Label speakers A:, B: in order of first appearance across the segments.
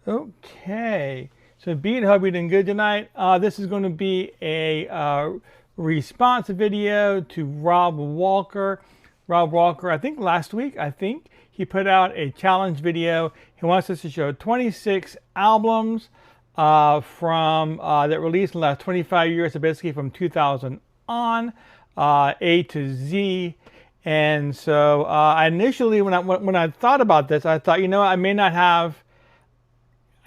A: Okay, so Beat, hope you're doing good tonight. This is going to be a response video to Rob Walker. Rob Walker, I think last week, he put out a challenge video. He wants us to show 26 albums from that released in the last 25 years, so basically from 2000 on, A to Z. And so I initially, when I thought about this, I thought, you know, I may not have.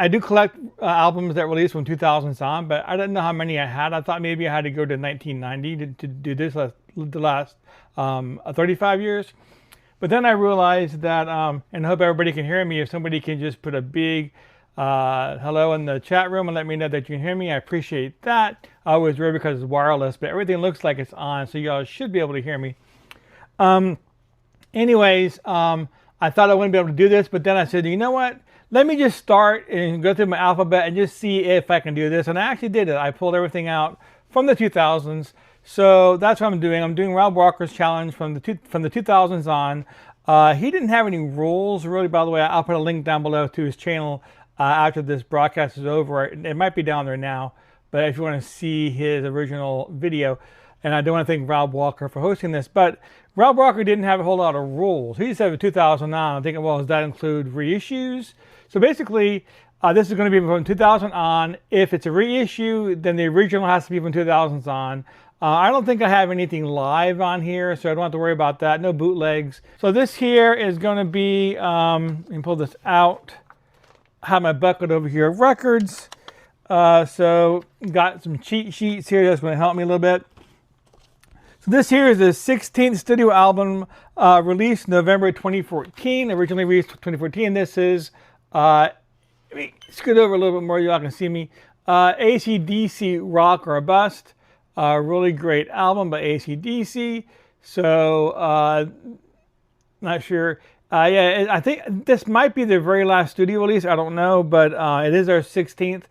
A: I do collect albums that released from 2000s on, but I didn't know how many I had. I thought maybe I had to go to 1990 to do this the last 35 years. But then I realized that, and I hope everybody can hear me, if somebody can just put a big hello in the chat room and let me know that you can hear me, I appreciate that. I always worry because it's wireless, but everything looks like it's on, so y'all should be able to hear me. Anyways, I thought I wouldn't be able to do this, but then I said, you know what? Let me just start and go through my alphabet and just see if I can do this. And I actually did it. I pulled everything out from the 2000s. So that's what I'm doing. I'm doing Rob Walker's challenge from the 2000s on. He didn't have any rules, really, by the way. I'll put a link down below to his channel after this broadcast is over. It might be down there now, but if you want to see his original video. And I do want to thank Rob Walker for hosting this. But Rob Walker didn't have a whole lot of rules. He just had 2009. I'm thinking, well, does that include reissues? So basically, this is going to be from 2000 on. If it's a reissue, then the original has to be from 2000s on. I don't think I have anything live on here, so I don't have to worry about that. No bootlegs. So this here is going to be, let me pull this out. I have my bucket over here of records. So got some cheat sheets here that's going to help me a little bit. So this here is the 16th studio album released November 2014, originally released 2014. This is, let me scoot over a little bit more, y'all can see me. AC/DC Rock or Bust, really great album by AC/DC. So, not sure. Yeah, I think this might be the very last studio release, I don't know, but it is our 16th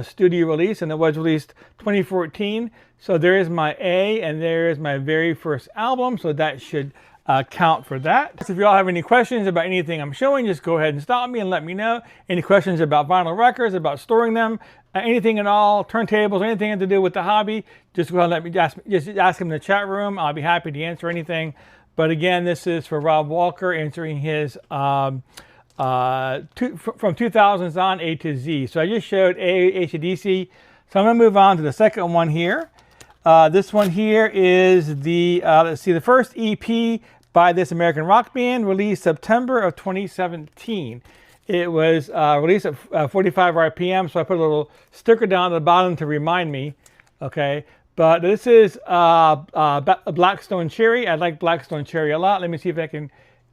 A: studio release, and it was released 2014. So there is my A, and there is my very first album, so that should count for that. So if you all have any questions about anything I'm showing, just go ahead and stop me and let me know. Any questions about vinyl records, about storing them, anything at all, turntables, anything to do with the hobby, just go ahead and let me just ask them in the chat room. I'll be happy to answer anything. But again, this is for Rob Walker answering his from 2000s on, A to Z. So I just showed AC/DC. So I'm going to move on to the second one here. This one here is the, let's see, the first EP by this American rock band, released September of 2017. It was released at 45 RPM, so I put a little sticker down at the bottom to remind me, okay? But this is Blackstone Cherry. I like Blackstone Cherry a lot. Let me see if I can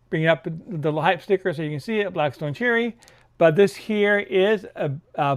A: bring up the hype sticker so you can see it, Blackstone Cherry. But this here is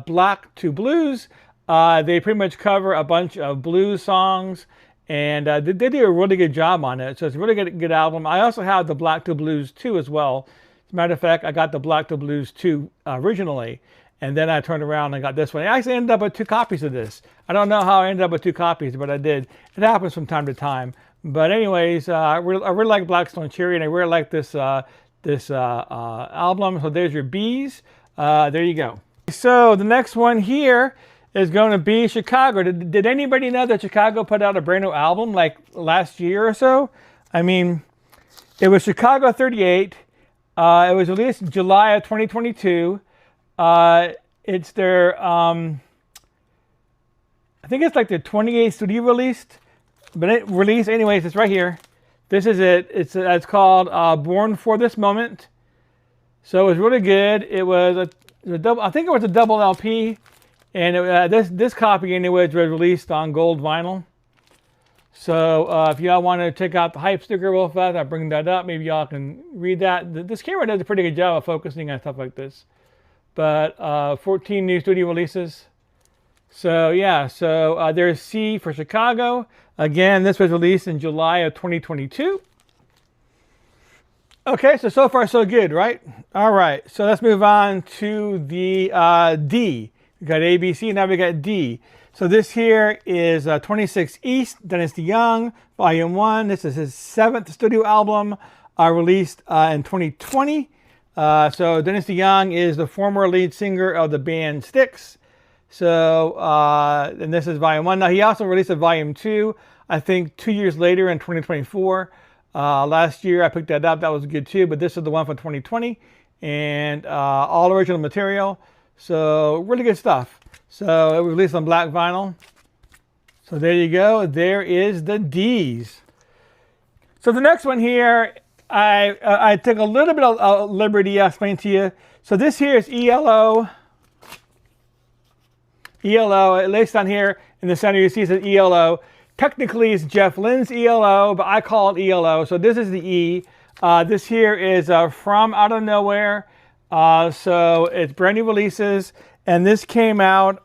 A: Black to Blues. They pretty much cover a bunch of blues songs, and they do a really good job on it. So it's a really good album. I also have the Black to Blues 2 as well. As a matter of fact, I got the Black to Blues 2 originally, and then I turned around and got this one. I actually ended up with 2 copies of this. I don't know how I ended up with 2 copies, but I did. It happens from time to time. But anyways, I really like Blackstone Cherry, and I really like this album. So there's your B's. There you go. So the next one here is going to be Chicago. Did anybody know that Chicago put out a brand new album like last year or so? I mean, it was Chicago 38. It was released in July of 2022. It's their, I think it's like their 28th studio released, but anyways, it's right here. This is it. It's called Born for This Moment. So it was really good. It was a double, I think it was a double LP. And this copy anyways was released on gold vinyl. So if y'all want to check out the hype sticker real fast, I'll bring that up. Maybe y'all can read that. This camera does a pretty good job of focusing on stuff like this. But 14 new studio releases. So yeah, so there's C for Chicago. Again, this was released in July of 2022. Okay, so far so good, right? All right, so let's move on to the D. We got A, B, C, now we got D. So this here is 26 East, Dennis DeYoung, Volume 1. This is his 7th studio album, released in 2020. So Dennis DeYoung is the former lead singer of the band Styx. So, and this is volume 1. Now, he also released a volume 2, I think 2 years later in 2024. Last year I picked that up. That was good too, but this is the one from 2020. And all original material. So, really good stuff. So, it was released on black vinyl. So, there you go. There is the D's. So, the next one here, I took a little bit of liberty to explain to you. So, this here is ELO. ELO, at least on here in the center you see it says ELO. Technically it's Jeff Lynne's ELO, but I call it ELO. So this is the E. This here is From Out of Nowhere. So it's brand new releases. And this came out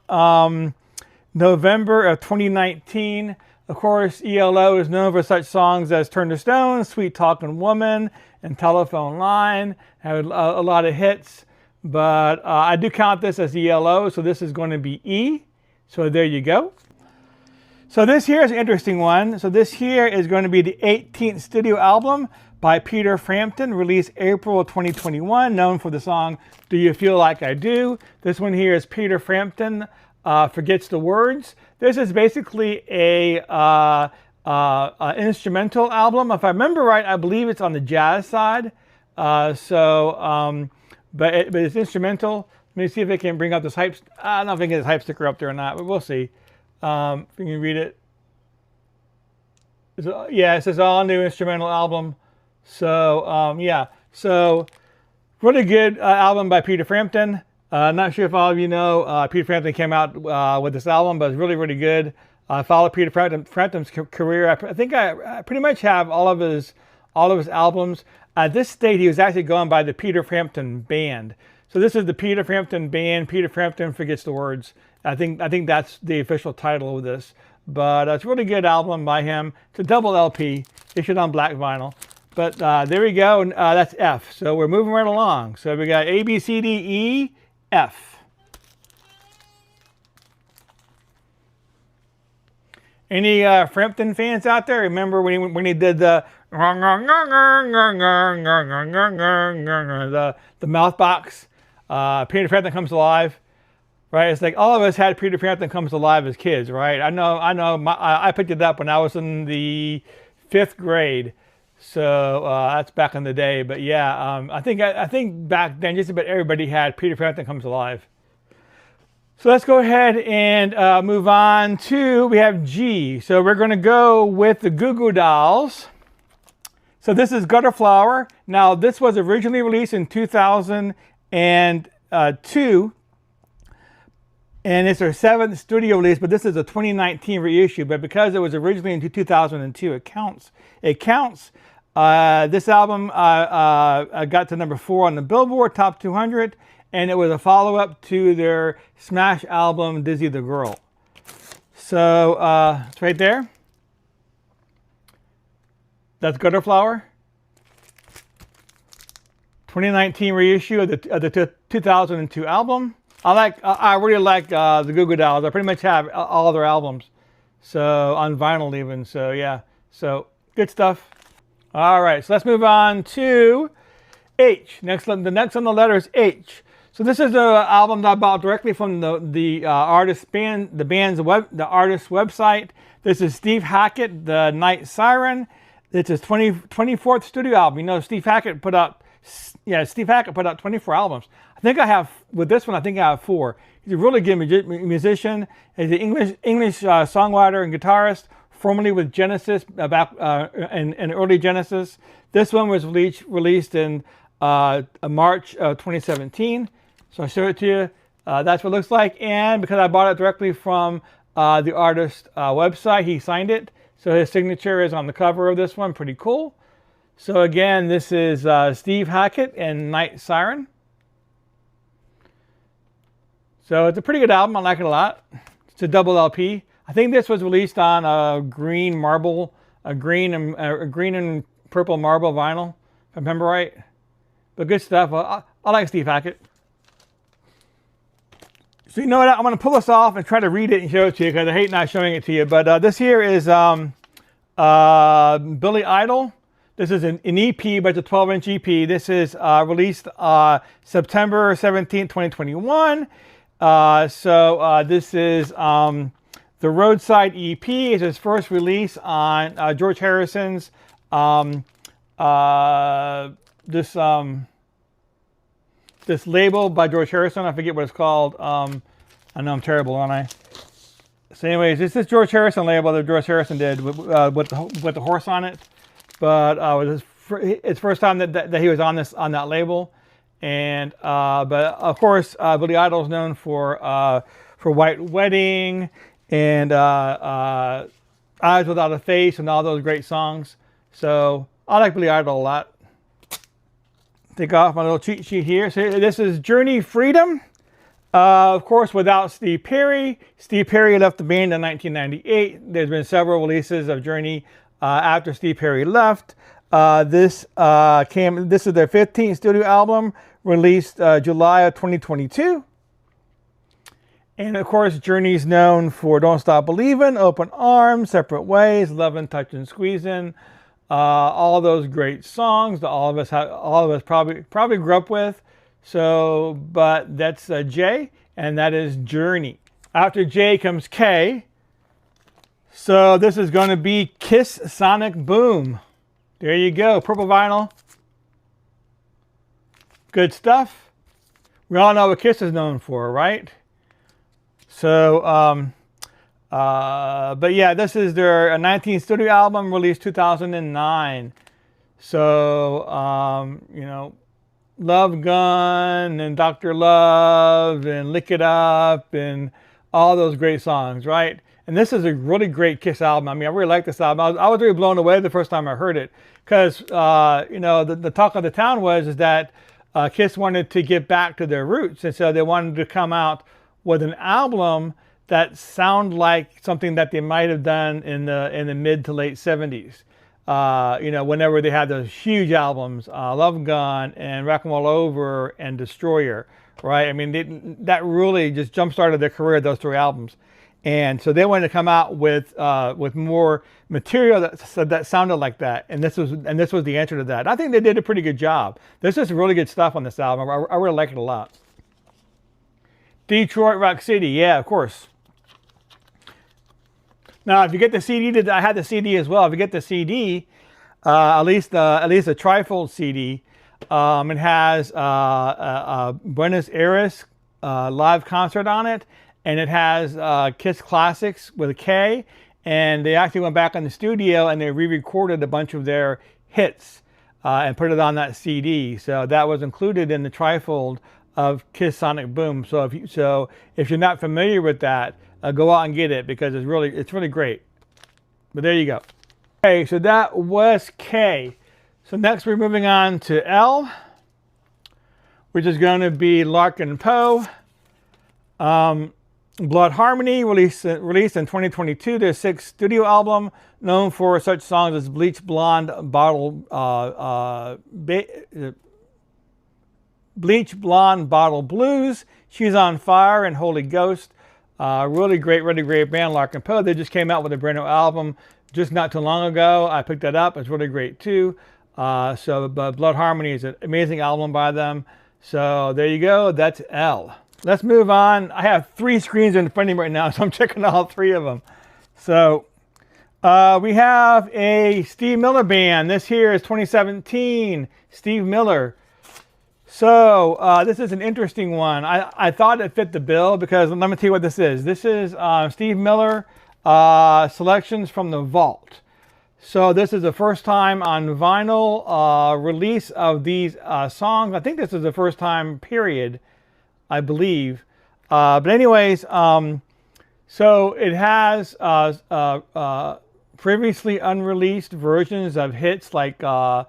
A: November of 2019. Of course, ELO is known for such songs as Turn to Stone, Sweet Talking Woman, and Telephone Line. Had a lot of hits. But I do count this as ELO, so this is going to be E. So there you go. So this here is an interesting one. So this here is going to be the 18th studio album by Peter Frampton, released April of 2021, known for the song Do You Feel Like I Do. This one here is Peter Frampton Forgets the Words. This is basically a instrumental album. If I remember right, I believe it's on the jazz side. But it's instrumental. Let me see if I can bring up this hype. I don't know if I can get this hype sticker up there or not, but we'll see. If you can read it. Yeah, it says all new instrumental album. So, yeah. So, really good album by Peter Frampton. Not sure if all of you know, Peter Frampton came out with this album, but it's really, really good. I followed Peter Frampton's career. I think I pretty much have all of his albums. At this state, he was actually going by the Peter Frampton Band. So this is the Peter Frampton Band. Peter Frampton Forgets the Words. I think that's the official title of this. But it's a really good album by him. It's a double LP, issued on black vinyl. But there we go. That's F. So we're moving right along. So we got A, B, C, D, E, F. Any Frampton fans out there? Remember when he did the mouth box? Peter Frampton Comes Alive, right? It's like all of us had Peter Frampton Comes Alive as kids, right? I know. I picked it up when I was in the 5th grade, so that's back in the day. But yeah, I think back then just about everybody had Peter Frampton Comes Alive. So let's go ahead and move on to, we have G. So we're going to go with the Goo Goo Dolls. So this is Gutter Flower. Now this was originally released in 2002. And it's their 7th studio release, but this is a 2019 reissue. But because it was originally in 2002, it counts. This album got to number 4 on the Billboard Top 200. And it was a follow-up to their smash album, Dizzy the Girl. So, it's right there. That's Gutter Flower. 2019 reissue of the 2002 album. I really like the Goo Goo Dolls. I pretty much have all their albums. So, on vinyl even. So, yeah. So, good stuff. All right, so let's move on to H. The next on the letter is H. So this is an album that I bought directly from the artist's website. This is Steve Hackett, The Night Siren. It's his 24th studio album. You know, Steve Hackett put out 24 albums. I think I have, with this one, I think I have 4. He's a really good musician. He's an English songwriter and guitarist, formerly with Genesis, back in early Genesis. This one was released in March of 2017. So I'll show it to you. That's what it looks like. And because I bought it directly from the artist's website, he signed it. So his signature is on the cover of this one. Pretty cool. So again, this is Steve Hackett and Night Siren. So it's a pretty good album. I like it a lot. It's a double LP. I think this was released on a green and purple marble vinyl, if I remember right. But good stuff. I like Steve Hackett. So you know what, I'm going to pull this off and try to read it and show it to you because I hate not showing it to you. But this here is Billy Idol. This is an EP, but it's a 12-inch EP. This is released September 17th, 2021. This is the Roadside EP. It's his first release on George Harrison's this label by George Harrison. I forget what it's called. I know I'm terrible, aren't I? So anyways, this is George Harrison label that George Harrison did with the horse on it. But it was his first time that he was on that label. And but of course, Billy Idol's known for White Wedding and Eyes Without a Face and all those great songs. So I like Billy Idol a lot. Take off my little cheat sheet here. So this is Journey Freedom. Of course, without Steve Perry. Steve Perry left the band in 1998. There's been several releases of Journey after Steve Perry left. This is their 15th studio album, released July of 2022. And of course, Journey's known for Don't Stop Believin', Open Arms, Separate Ways, Lovin', Touchin', Squeezin', all those great songs that all of us probably grew up with. So, but that's J, and that is Journey. After J comes K. So this is going to be Kiss Sonic Boom. There you go, purple vinyl. Good stuff. We all know what Kiss is known for, right? So, but yeah, this is their 19th studio album, released 2009. So, you know, Love Gun and Dr. Love and Lick It Up and all those great songs, right? And this is a really great Kiss album. I mean, I really like this album. I was really blown away the first time I heard it because, you know, the talk of the town is that Kiss wanted to get back to their roots. And so they wanted to come out with an album that sounded like something that they might have done in the mid to late 70s. You know, whenever they had those huge albums, Love Gun and Rock and Roll Over and Destroyer, right? I mean, that really just jump-started their career, those three albums. And so they wanted to come out with more material that sounded like that. And this was the answer to that. I think they did a pretty good job. There's just really good stuff on this album. I really like it a lot. Detroit Rock City, yeah, of course. Now, if you get the CD, I had the CD as well. If you get the CD, at least a trifold CD, it has a Buenos Aires live concert on it, and it has Kiss Classics with a K. And they actually went back in the studio and they re-recorded a bunch of their hits and put it on that CD. So that was included in the trifold of Kiss Sonic Boom. So if you're not familiar with that, go out and get it because it's really great. But there you go. Okay, so that was K. So next we're moving on to L, which is going to be Larkin Poe. Blood Harmony, released in 2022. Their 6th studio album, known for such songs as Bleach Blonde Bottle Blues, She's on Fire, and Holy Ghost. Really great band, Larkin Poe. They just came out with a brand new album just not too long ago. I picked that up. It's really great too. But Blood Harmony is an amazing album by them. So there you go. That's L. Let's move on. I have 3 screens in front of me right now, so I'm checking all 3 of them. So we have a Steve Miller Band. This here is 2017, Steve Miller. So this is an interesting one. I thought it fit the bill because let me tell you what this is. This is Steve Miller selections from the vault. So this is the first time on vinyl release of these songs. I think this is the first time period, I believe. But anyways, so it has previously unreleased versions of hits like Fly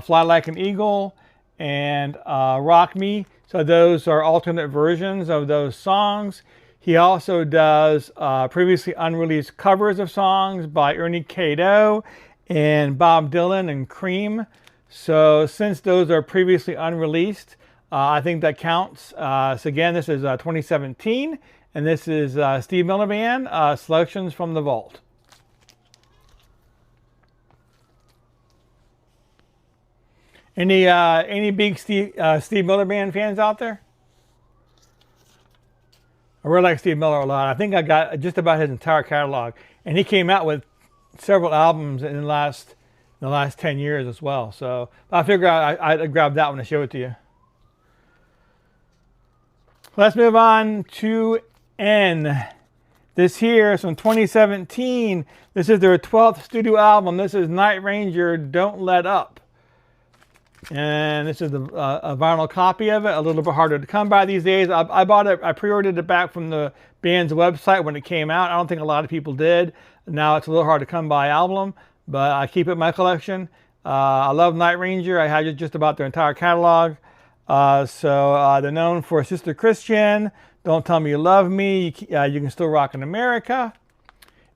A: Like an Eagle and Rock Me. So those are alternate versions of those songs. He also does previously unreleased covers of songs by Ernie Cato and Bob Dylan and Cream. So since those are previously unreleased, I think that counts. So again, this is 2017, and this is Steve Miller Band, selections from the vault. Any big Steve Miller Band fans out there? I really like Steve Miller a lot. I think I got just about his entire catalog, and he came out with several albums in the last 10 years as well. So I figured I'd grab that one to show it to you. Let's move on to N. This here is from 2017. This is their 12th studio album. This is Night Ranger, Don't Let Up. And this is a vinyl copy of it, a little bit harder to come by these days. I bought it, I pre-ordered it back from the band's website when it came out. I don't think a lot of people did. Now it's a little hard to come by album, but I keep it in my collection. I love Night Ranger. I had just about their entire catalog. So they're known for Sister Christian, Don't Tell Me You Love Me, You Can Still Rock in America.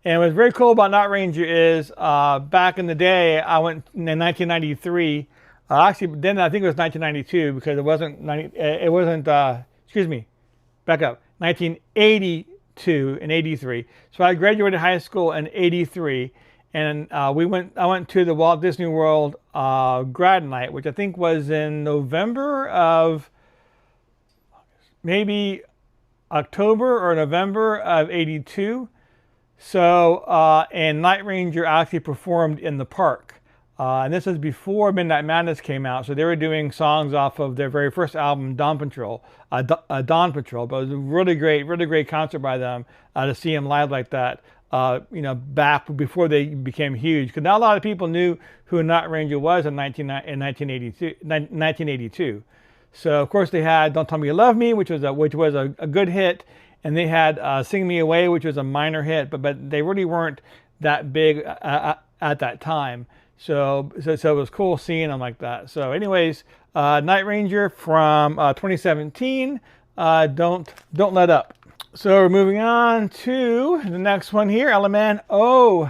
A: And what's very cool about Night Ranger is back in the day, I went in 1993. Actually, then I think it was 1992 because it wasn't, excuse me, back up, 1982 and 83. So I graduated high school in 83, and I went to the Walt Disney World grad night, which I think was in November of, maybe October or November of 82. So, and Night Ranger actually performed in the park. And this is before Midnight Madness came out, so they were doing songs off of their very first album, Dawn Patrol. But it was a really great concert by them to see them live like that. Back before they became huge, because not a lot of people knew who Night Ranger was in 1982. So of course they had "Don't Tell Me You Love Me," which was a good hit, and they had "Sing Me Away," which was a minor hit, but they really weren't that big at that time. So it was cool seeing them like that. So anyways, Night Ranger from 2017, Don't Let Up. So we're moving on to the next one here, Element O.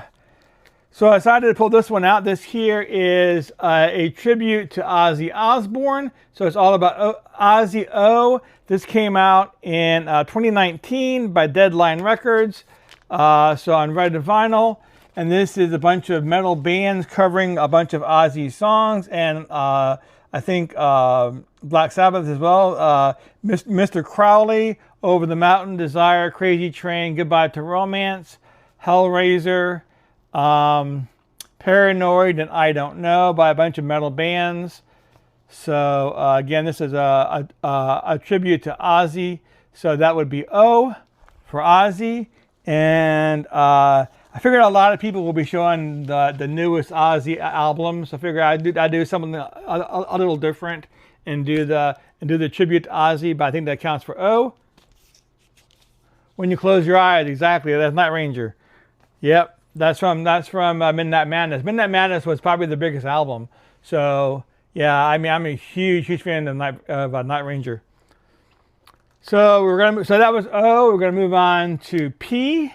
A: So I decided to pull this one out. This here is a tribute to Ozzy Osbourne. So it's all about Ozzy O. This came out in 2019 by Deadline Records. So on red vinyl. And this is a bunch of metal bands covering a bunch of Ozzy songs, and I think Black Sabbath as well. Mr. Crowley, Over the Mountain, Desire, Crazy Train, Goodbye to Romance, Hellraiser, Paranoid, and I Don't Know by a bunch of metal bands. So again, this is a tribute to Ozzy. So that would be O for Ozzy, and I figured a lot of people will be showing the newest Ozzy albums. So I figured I'd do something a little different and do the tribute to Ozzy. But I think that counts for O. When you close your eyes, exactly. That's Night Ranger. Yep, that's from Midnight Madness. Midnight Madness was probably the biggest album. So yeah, I mean I'm a huge fan of Night Ranger. So that was O. We're gonna move on to P.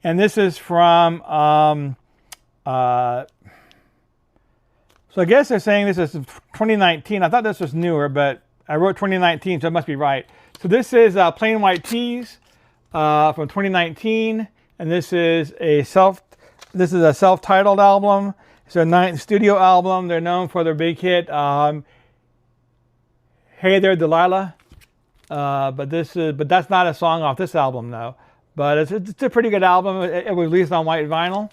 A: And this is from, so I guess they're saying this is 2019. I thought this was newer, but I wrote 2019, so it must be right. So this is Plain White Tees from 2019, and this is a self-titled album. It's their 9th studio album. They're known for their big hit, Hey There, Delilah. But that's not a song off this album, though. But it's a pretty good album. It was released on white vinyl.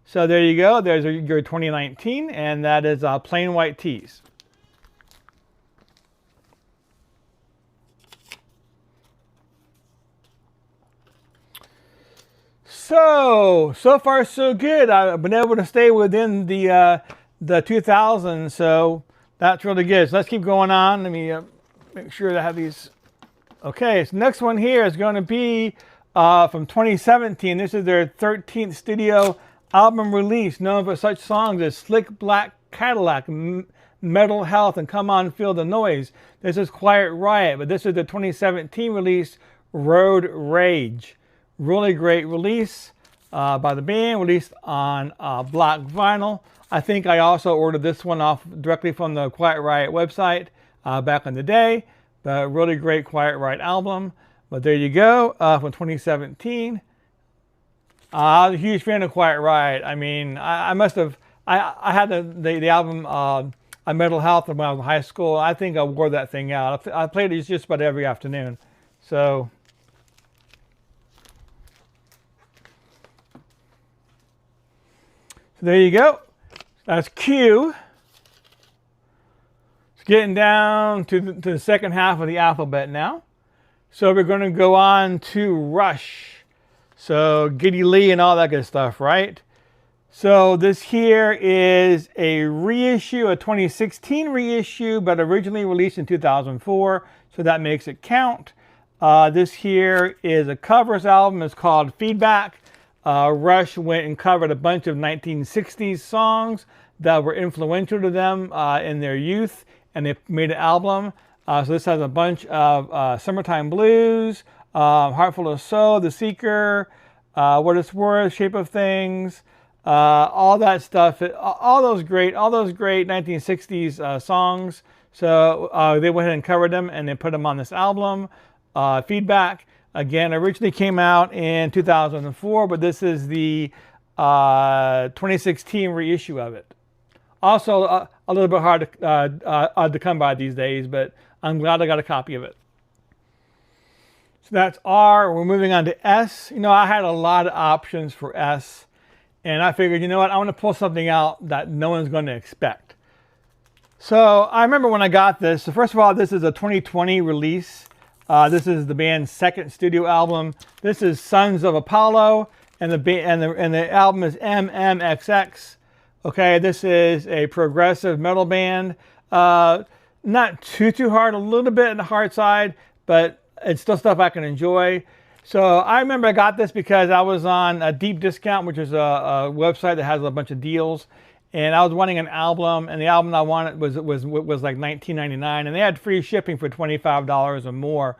A: So there you go. There's your 2019, and that is Plain White Tees. So far so good. I've been able to stay within the 2000s, so that's really good. So let's keep going on. Let me make sure that I have these. Okay, so next one here is going to be from 2017. This is their 13th studio album release, known for such songs as Slick Black Cadillac, Metal Health, and Come On Feel the Noise. This is Quiet Riot, but this is the 2017 release, Road Rage. Really great release by the band, released on black vinyl. I think I also ordered this one off directly from the Quiet Riot website back in the day. But really great Quiet Riot album. But there you go, from 2017. I was a huge fan of Quiet Riot. I mean, I had the album Mental Health when I was in high school. I think I wore that thing out. I played it just about every afternoon. So there you go. That's Q. It's getting down to the second half of the alphabet now. So we're going to go on to Rush. So Geddy Lee and all that good stuff, right? So this here is a reissue, a 2016 reissue, but originally released in 2004. So that makes it count. This here is a covers album. It's called Feedback. Rush went and covered a bunch of 1960s songs that were influential to them in their youth, and they made an album. So this has a bunch of Summertime Blues, Heart Full of Soul, The Seeker, What It's Worth, Shape of Things, all that stuff. All those great 1960s songs. So they went ahead and covered them, and they put them on this album. Feedback, again, originally came out in 2004, but this is the 2016 reissue of it. Also, a little bit hard to come by these days, but I'm glad I got a copy of it. So that's R. We're moving on to S. You know, I had a lot of options for S, and I figured, you know what, I want to pull something out that no one's going to expect. So I remember when I got this. So first of all, this is a 2020 release. This is the band's second studio album. This is Sons of Apollo, and the album is MMXX. Okay, this is a progressive metal band. Not too hard, a little bit on the hard side, but it's still stuff I can enjoy. So I remember I got this because I was on a Deep Discount, which is a website that has a bunch of deals, and I was wanting an album, and the album I wanted was like $19.99, and they had free shipping for $25 or more,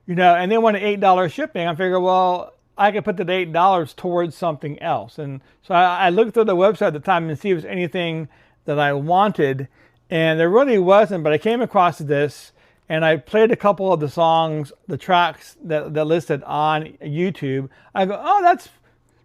A: you know, and they wanted $8 shipping. I figured, well, I could put the $8 towards something else, and so I looked through the website at the time and see if there was anything that I wanted, and there really wasn't. But I came across this, and I played a couple of the songs, the tracks that listed on YouTube. I go, oh,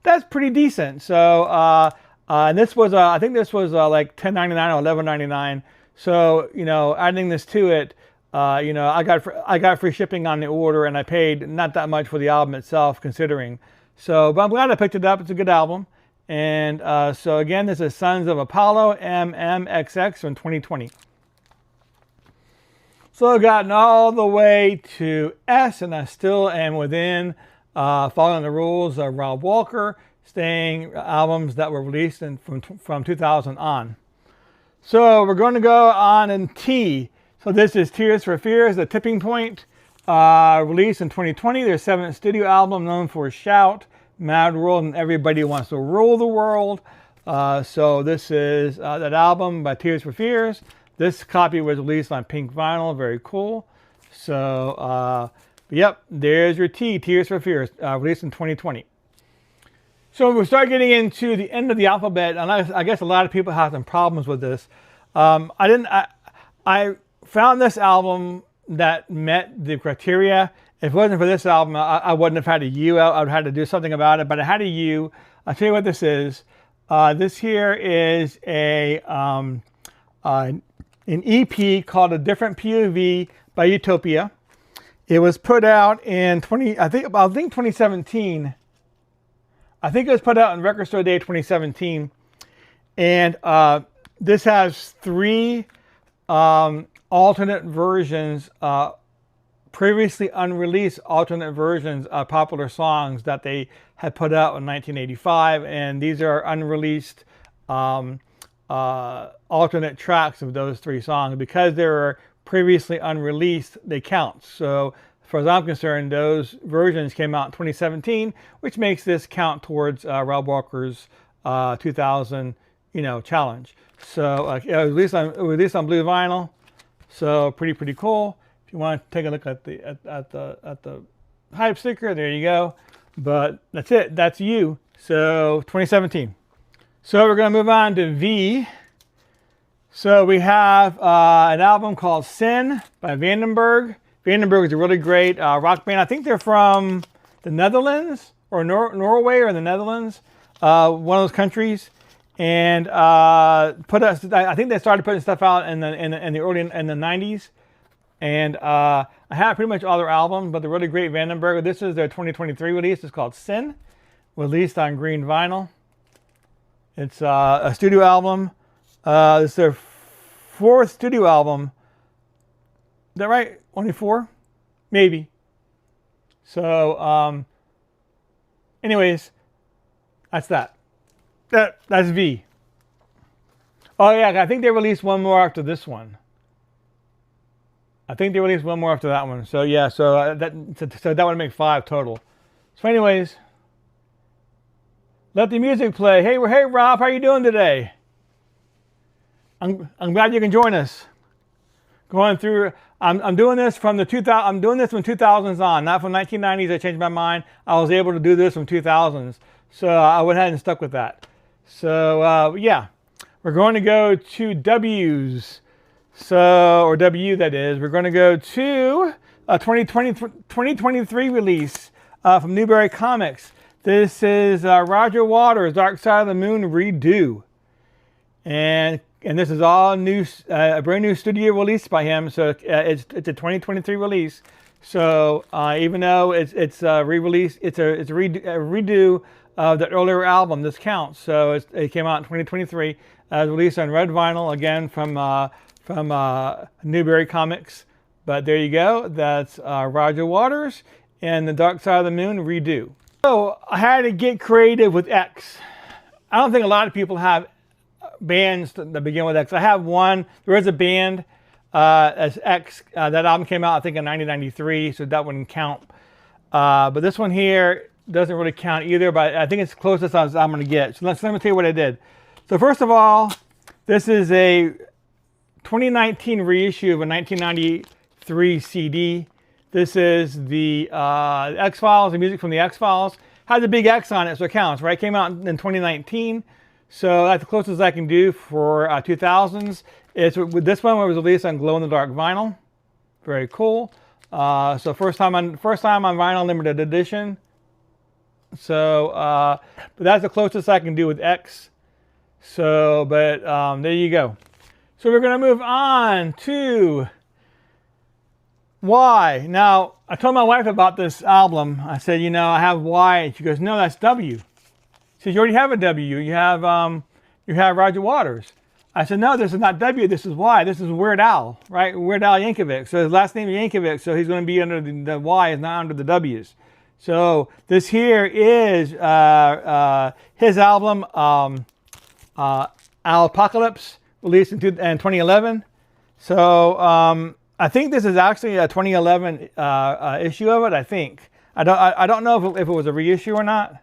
A: that's pretty decent. So and this was I think this was like $10.99 or $11.99. So, you know, adding this to it, you know, I got free shipping on the order, and I paid not that much for the album itself, considering. So, but I'm glad I picked it up. It's a good album. And so again, this is Sons of Apollo, MMXX from 2020. So I've gotten all the way to S, and I still am within following the rules of Rob Walker, staying albums that were released from 2000 on. So we're going to go on in T. So this is Tears for Fears, The Tipping Point, released in 2020. Their seventh studio album, known for Shout, Mad World, and Everybody Wants to Rule the World. So this is that album by Tears for Fears. This copy was released on pink vinyl, very cool. So, yep, there's your T, Tears for Fears, released in 2020. So we start getting into the end of the alphabet, and I guess a lot of people have some problems with this. I found this album that met the criteria. If it wasn't for this album, I wouldn't have had a U. I would have had to do something about it, but I had a U. I'll tell you what this is. This here is an EP called A Different POV by Utopia. It was put out in 2017. I think it was put out on Record Store Day 2017. And this has three alternate versions, previously unreleased alternate versions of popular songs that they had put out in 1985. And these are unreleased alternate tracks of those three songs. Because they were previously unreleased, they count. So as far as I'm concerned, those versions came out in 2017, which makes this count towards Rob Walker's 2000, challenge. So released on blue vinyl. So pretty cool. If you want to take a look at the hype sticker, there you go. But that's it. That's you. So 2017. So we're going to move on to V. So we have an album called Sin by Vandenberg. Vandenberg is a really great rock band. I think they're from the Netherlands or Norway or the Netherlands, one of those countries. and I think they started putting stuff out in the early in the 90s. And I have pretty much all their albums, but the really great Vandenberg. This is their 2023 release. It's called Sin, released on green vinyl. It's a studio album. It's their fourth studio album. Is that right? Only four? Maybe. So, anyways, that's that. That's V. Oh yeah, I think they released one more after this one. I think they released one more after that one. So yeah, so that would make 5 total. So anyways, let the music play. Hey Rob, how you doing today? I'm glad you can join us. Going through, I'm doing this from the 2000. I'm doing this from 2000s on, not from 1990s. I changed my mind. I was able to do this from 2000s, so I went ahead and stuck with that. So yeah, we're going to go to W's. So, or W that is, we're going to go to a 2023 release from Newberry Comics. This is Roger Waters' Dark Side of the Moon Redo. And this is all new, a brand new studio release by him. So it's a 2023 release. So even though it's a re-release, it's a redo of the earlier album. This counts. So it came out in 2023. Released on red vinyl again from Newberry Comics. But there you go. That's Roger Waters and the Dark Side of the Moon Redo. So I had to get creative with X. I don't think a lot of people have bands that begin with X. I have one. There is a band as X. That album came out I think in 1993, so that wouldn't count. But this one here doesn't really count either, but I think it's closest as I'm going to get. So let me tell you what I did. So first of all, this is a 2019 reissue of a 1993 CD. This is the X-Files, the music from the X-Files. Has a big X on it, so it counts, right? It came out in 2019, so that's the closest I can do for 2000s. It's with this one was released on glow-in-the-dark vinyl. Very cool. So first time on vinyl, limited edition. So, but that's the closest I can do with X. So, but there you go. So we're going to move on to Y. Now, I told my wife about this album. I said, you know, I have Y. And she goes, no, that's W. She says, you already have a W. You have Roger Waters. I said, no, this is not W. This is Y. This is Weird Al, right? Weird Al Yankovic. So his last name is Yankovic, so he's going to be under the Y, is not under the W's. So this here is his album, Apocalypse, released in 2011. So I think this is actually a 2011 issue of it. I think I don't know if it was a reissue or not.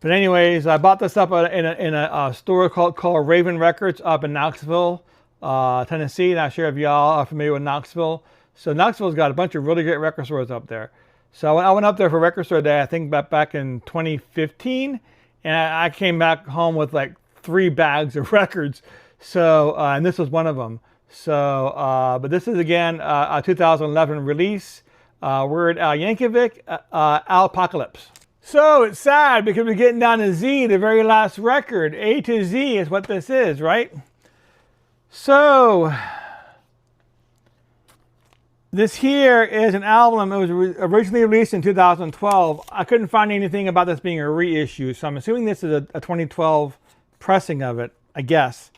A: But anyways, I bought this up in a store called Raven Records up in Knoxville, Tennessee. Not sure if y'all are familiar with Knoxville. So Knoxville's got a bunch of really great record stores up there. So I went up there for Record Store Day, I think back in 2015, and I came back home with like 3 bags of records. So and this was one of them. So but this is again a 2011 release. Weird Al Yankovic, Apocalypse. So it's sad because we're getting down to Z, the very last record. A to Z is what this is, right? So this here is an album. It was originally released in 2012. I couldn't find anything about this being a reissue, so I'm assuming this is a 2012 pressing of it, I guess.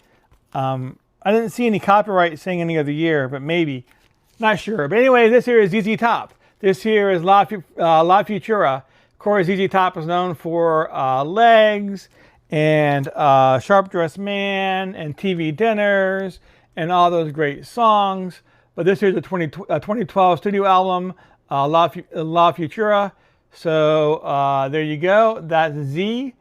A: I didn't see any copyright saying any other year, but maybe. Not sure. But anyway, this here is ZZ Top. This here is La Futura. Of course, ZZ Top is known for Legs and Sharp Dressed Man and TV Dinners and all those great songs. But this is a 2012 studio album, La Futura. So there you go. That's Z.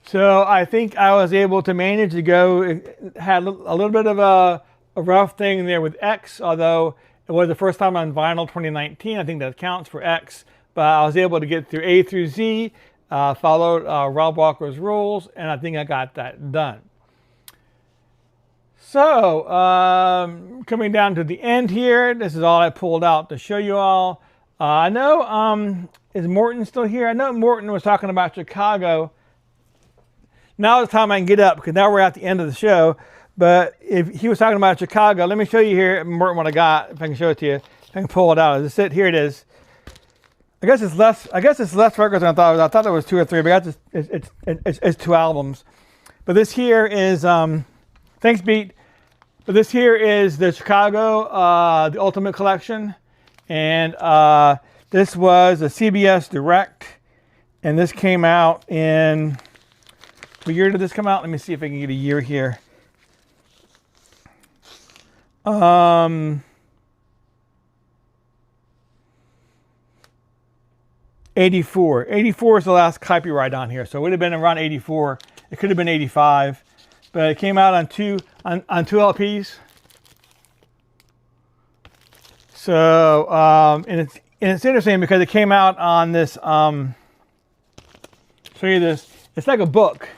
A: So I think I was able to manage to go. It had a little bit of a rough thing there with X, although it was the first time on vinyl 2019. I think that counts for X. But I was able to get through A through Z, followed Rob Walker's rules, and I think I got that done. So, coming down to the end here, this is all I pulled out to show you all. I know, is Morton still here? I know Morton was talking about Chicago now is the time I can get up because now we're at the end of the show. But if he was talking about Chicago, let me show you here what I got. If I can show it to you, if I can pull it out. Is it here? It is. I guess it's less. I guess it's less records than I thought it was. I thought it was 2 or 3, but it's 2 albums. But this here is thanks, Beat. But this here is the Chicago, the Ultimate Collection, and this was a CBS Direct, and this came out in. What year did this come out? Let me see if I can get a year here. 84. 84 is the last copyright on here, so it would have been around 84. It could have been 85, but it came out on two LPs. So and it's interesting because it came out on this. Show you this. It's like a book.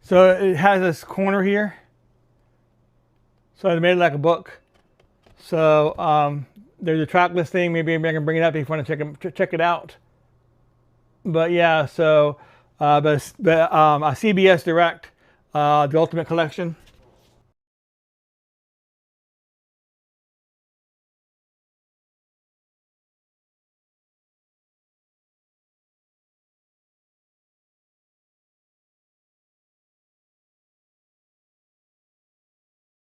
A: So it has this corner here. So I made it like a book. So there's a track listing. Maybe I can bring it up if you want to check it out. But yeah, so a CBS Direct, the Ultimate Collection.